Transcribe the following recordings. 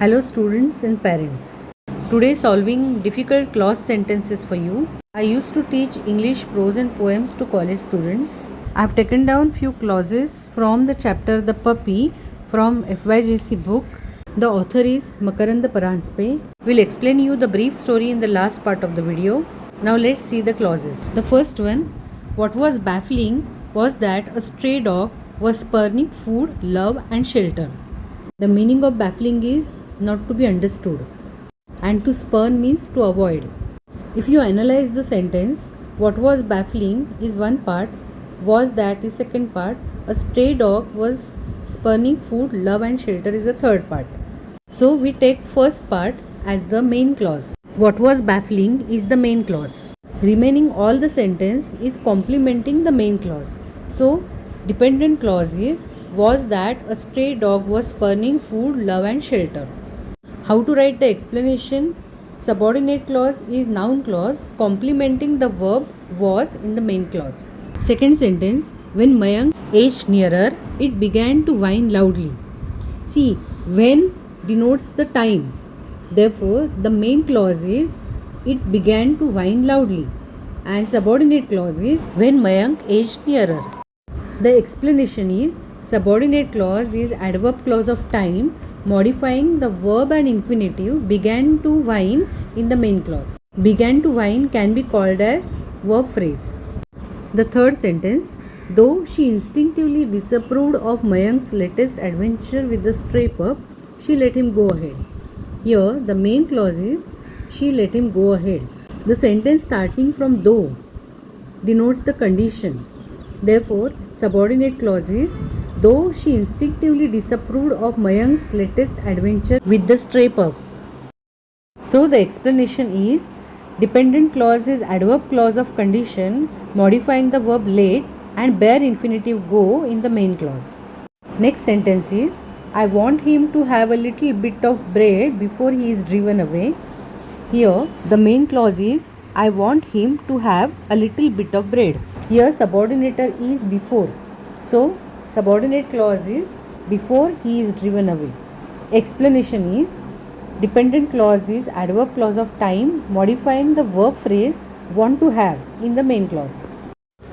Hello students and parents. Today solving difficult clause sentences for you. I used to teach English prose and poems to college students. I have taken down few clauses from the chapter The Puppy from FYJC book. The author is Makarand Paranspe. We'll explain you the brief story in the last part of the video. Now let's see the clauses. The first one, what was baffling was that a stray dog was spurning food, love and shelter. The meaning of baffling is not to be understood, and to spurn means to avoid. If you analyze the sentence, what was baffling is one part, was that is second part, a stray dog was spurning food, love and shelter is the third part. So we take first part as the main clause. What was baffling is the main clause. Remaining all the sentence is complementing the main clause. So dependent clause is was that a stray dog was spurning food, love and shelter. How to write the explanation? Subordinate clause is noun clause complementing the verb was in the main clause. Second sentence, when Mayank edged nearer, it began to whine loudly. See, when denotes the time. Therefore, the main clause is it began to whine loudly, and subordinate clause is when Mayank edged nearer. The explanation is subordinate clause is adverb clause of time modifying the verb and infinitive began to whine in the main clause. Began to whine can be called as verb phrase. The third sentence, though she instinctively disapproved of Mayank's latest adventure with the stray pup, she let him go ahead. Here the main clause is she let him go ahead. The sentence starting from though denotes the condition. Therefore, subordinate clause is though she instinctively disapproved of Mayank's latest adventure with the stray pup. So the explanation is dependent clause is adverb clause of condition modifying the verb let and bare infinitive go in the main clause. Next sentence is I want him to have a little bit of bread before he is driven away. Here the main clause is I want him to have a little bit of bread. Here subordinator is before. So subordinate clause is before he is driven away. Explanation is dependent clause is adverb clause of time modifying the verb phrase want to have in the main clause.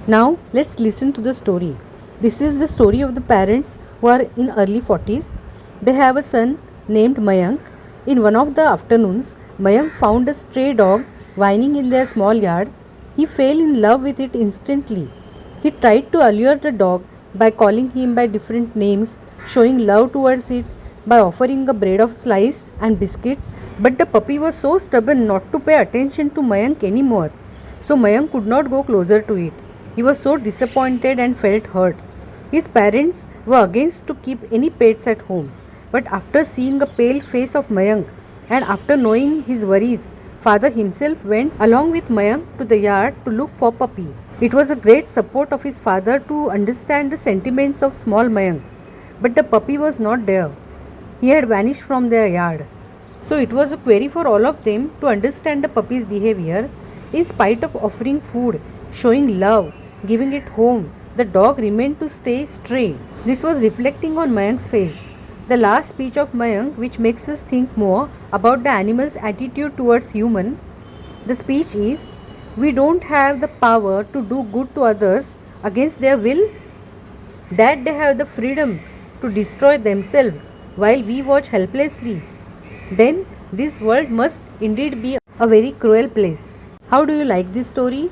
Now let's listen to the story. This is the story of the parents who are in early 40s. They have a son named Mayank. In one of the afternoons, Mayank found a stray dog whining in their small yard. He fell in love with it instantly. He tried to allure the dog by calling him by different names, showing love towards it by offering a bread of slice and biscuits. But the puppy was so stubborn not to pay attention to Mayank anymore. So Mayank could not go closer to it. He was so disappointed and felt hurt. His parents were against to keep any pets at home. But after seeing the pale face of Mayank and after knowing his worries, father himself went along with Mayank to the yard to look for puppy. It was a great support of his father to understand the sentiments of small Mayank. But the puppy was not there. He had vanished from their yard. So it was a query for all of them to understand the puppy's behavior. In spite of offering food, showing love, giving it home, the dog remained to stay stray. This was reflecting on Mayank's face. The last speech of Mayank, which makes us think more about the animal's attitude towards human. The speech is, we don't have the power to do good to others against their will, that they have the freedom to destroy themselves while we watch helplessly. Then this world must indeed be a very cruel place. How do you like this story?